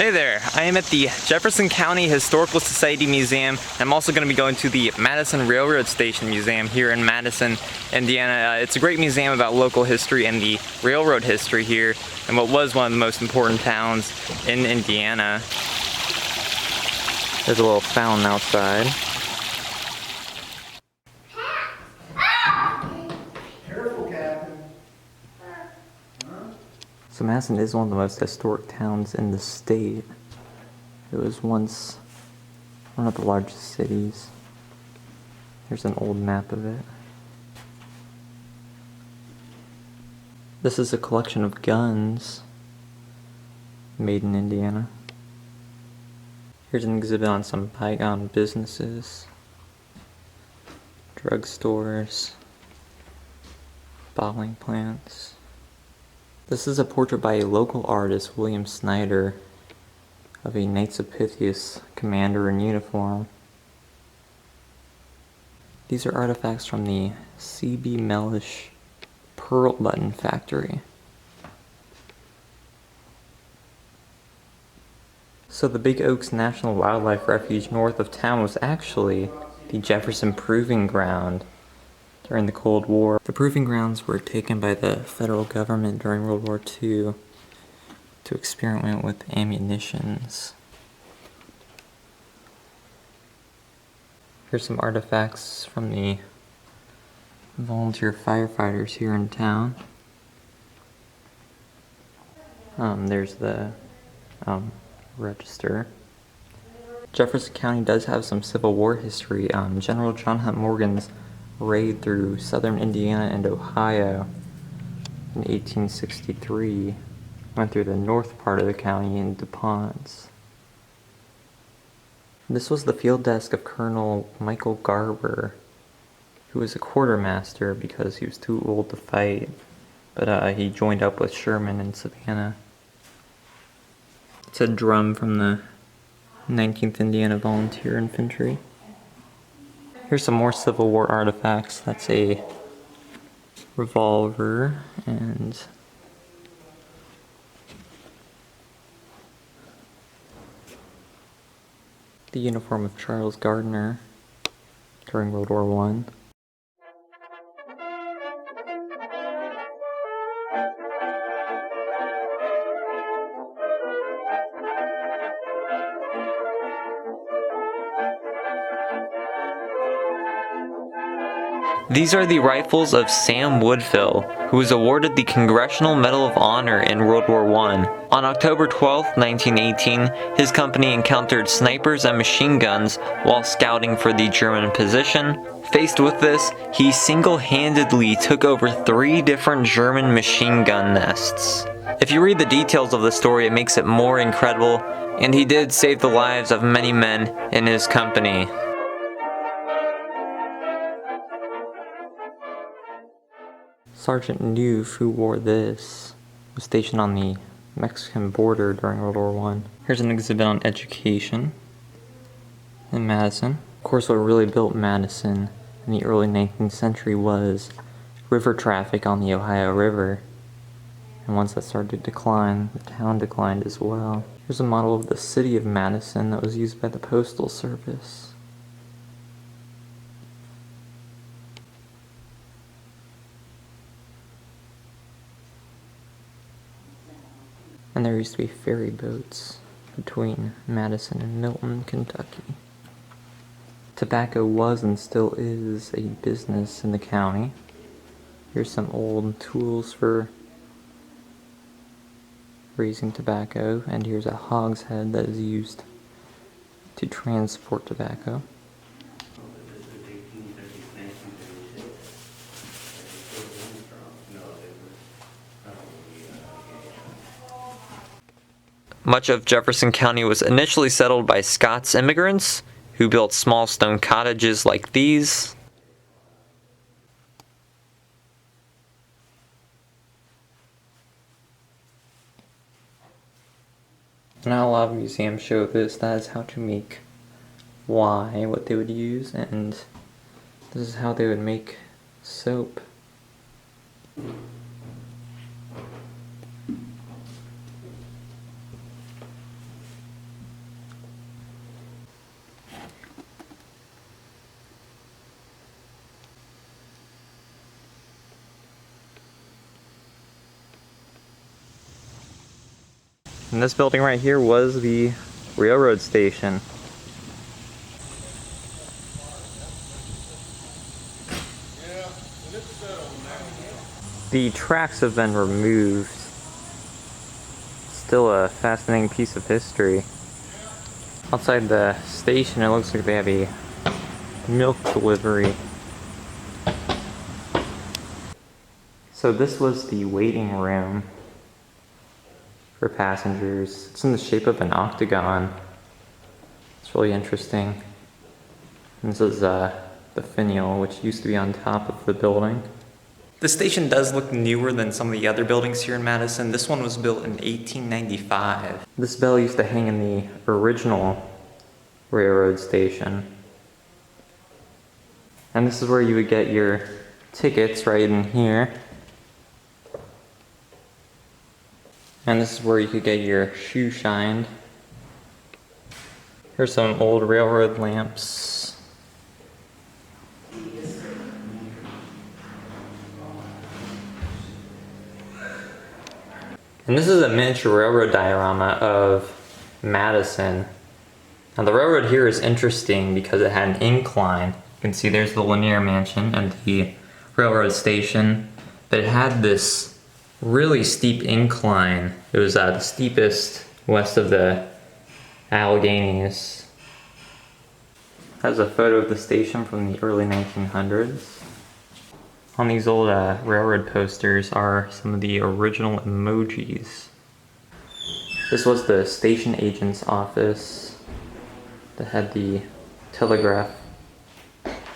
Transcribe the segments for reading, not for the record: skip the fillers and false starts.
Hey there, I am at the Jefferson County Historical Society Museum. I'm also going to be going to the Madison Railroad Station Museum here in Madison, Indiana. It's a great museum about local history and the railroad history here and what was one of the most important towns in Indiana. There's a little fountain outside. Careful, Captain. So Madison is one of the most historic towns in the state. It was once one of the largest cities. There's an old map of it. This is a collection of guns made in Indiana. Here's an exhibit on some bygone businesses, drugstores, bottling plants. This is a portrait by a local artist, William Snyder, of a Knights of Pythias commander in uniform. These are artifacts from the C.B. Mellish Pearl Button Factory. So the Big Oaks National Wildlife Refuge north of town was actually the Jefferson Proving Ground during the Cold War. The proving grounds were taken by the federal government during World War II to experiment with ammunitions. Here's some artifacts from the volunteer firefighters here in town. There's the register. Jefferson County does have some Civil War history. General John Hunt Morgan's raid through southern Indiana and Ohio in 1863 went through the north part of the county in DuPont's. This was the field desk of Colonel Michael Garber, who was a quartermaster because he was too old to fight, but he joined up with Sherman in Savannah. It's a drum from the 19th Indiana Volunteer Infantry. Here's some more Civil War artifacts. That's a revolver and the uniform of Charles Gardner during World War I. These are the rifles of Sam Woodville, who was awarded the Congressional Medal of Honor in World War I. On October 12, 1918, his company encountered snipers and machine guns while scouting for the German position. Faced with this, he single-handedly took over 3 different German machine gun nests. If you read the details of the story, it makes it more incredible, and he did save the lives of many men in his company. Sergeant Neuve, who wore this, was stationed on the Mexican border during World War I. Here's an exhibit on education in Madison. Of course, what really built Madison in the early 19th century was river traffic on the Ohio River. And once that started to decline, the town declined as well. Here's a model of the city of Madison that was used by the Postal Service. And there used to be ferry boats between Madison and Milton, Kentucky. Tobacco was and still is a business in the county. Here's some old tools for raising tobacco, and here's a hogshead that is used to transport tobacco. Much of Jefferson County was initially settled by Scots immigrants who built small stone cottages like these. Now a lot of museums show this. That is how to make wye, what they would use, and this is how they would make soap. And this building right here was the railroad station. The tracks have been removed. Still a fascinating piece of history. Outside the station, it looks like they have a milk delivery. So this was the waiting room for passengers. It's in the shape of an octagon. It's really interesting. And this is the finial, which used to be on top of the building. The station does look newer than some of the other buildings here in Madison. This one was built in 1895. This bell used to hang in the original railroad station. And this is where you would get your tickets, right in here. And this is where you could get your shoe shined. Here's some old railroad lamps. And this is a miniature railroad diorama of Madison. Now the railroad here is interesting because it had an incline. You can see there's the Lanier Mansion and the railroad station. But it had this really steep incline. It was the steepest west of the Alleghenies. Has a photo of the station from the early 1900s. On these old railroad posters are some of the original emojis. This was the station agent's office that had the telegraph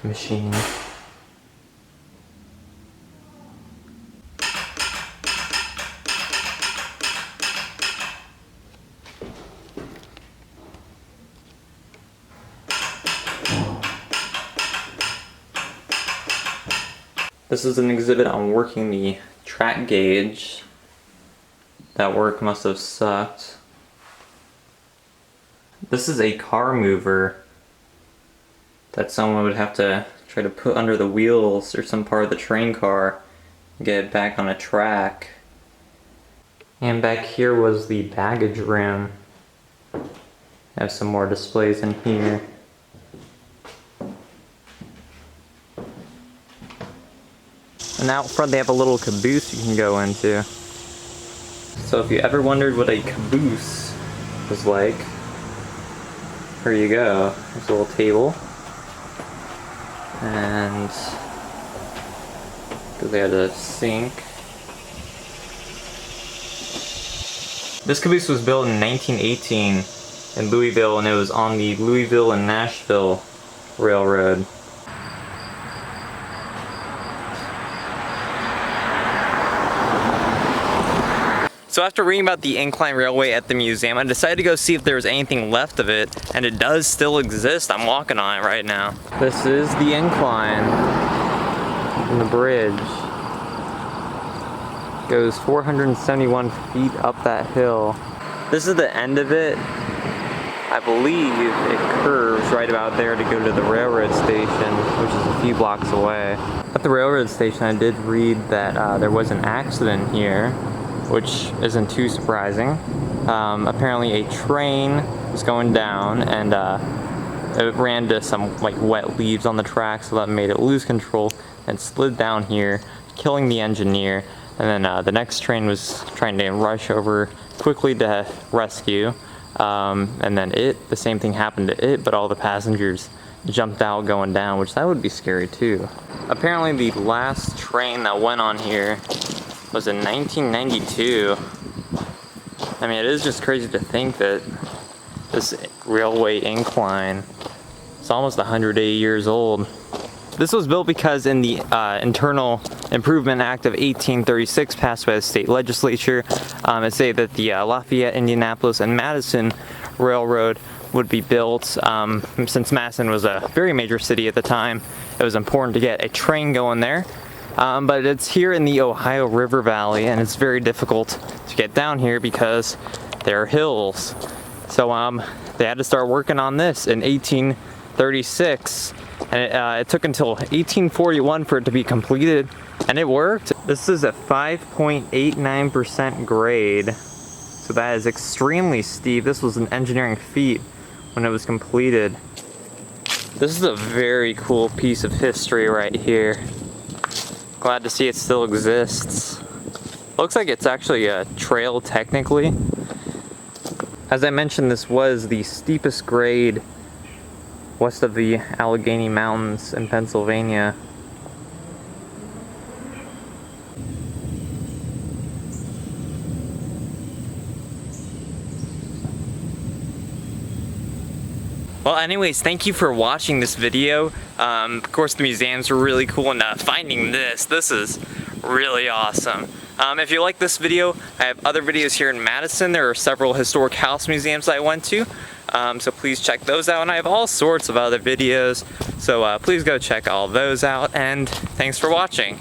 machine. This is an exhibit on working the track gauge. That work must have sucked. This is a car mover that someone would have to try to put under the wheels or some part of the train car and get it back on a track. And back here was the baggage room. I have some more displays in here. And out front they have a little caboose you can go into. So if you ever wondered what a caboose was like, here you go. There's a little table. And they had a sink. This caboose was built in 1918 in Louisville, and it was on the Louisville and Nashville Railroad. So after reading about the Incline Railway at the museum, I decided to go see if there was anything left of it, and it does still exist. I'm walking on it right now. This is the incline and the bridge. Goes 471 feet up that hill. This is the end of it. I believe it curves right about there to go to the railroad station, which is a few blocks away. At the railroad station, I did read that there was an accident here, which isn't too surprising. Apparently a train was going down and it ran to some like wet leaves on the track, so that made it lose control and slid down here, killing the engineer. And then the next train was trying to rush over quickly to rescue. And then the same thing happened to it, but all the passengers jumped out going down, which that would be scary too. Apparently the last train that went on here was in 1992. I mean, it is just crazy to think that this railway incline is almost 180 years old. This was built because in the Internal Improvement Act of 1836 passed by the state legislature, it said that the Lafayette, Indianapolis, and Madison Railroad would be built. Since Madison was a very major city at the time, it was important to get a train going there. But it's here in the Ohio River Valley, and it's very difficult to get down here because there are hills. So they had to start working on this in 1836, and it took until 1841 for it to be completed, and it worked. This is a 5.89% grade. So that is extremely steep. This was an engineering feat when it was completed. This is a very cool piece of history right here. Glad to see it still exists. Looks like it's actually a trail technically. As I mentioned, this was the steepest grade west of the Allegheny Mountains in Pennsylvania. Well, anyways, thank you for watching this video. Of course, the museums were really cool, and finding this is really awesome. If you like this video, I have other videos here in Madison. There are several historic house museums I went to, so please check those out. And I have all sorts of other videos, so please go check all those out, and thanks for watching.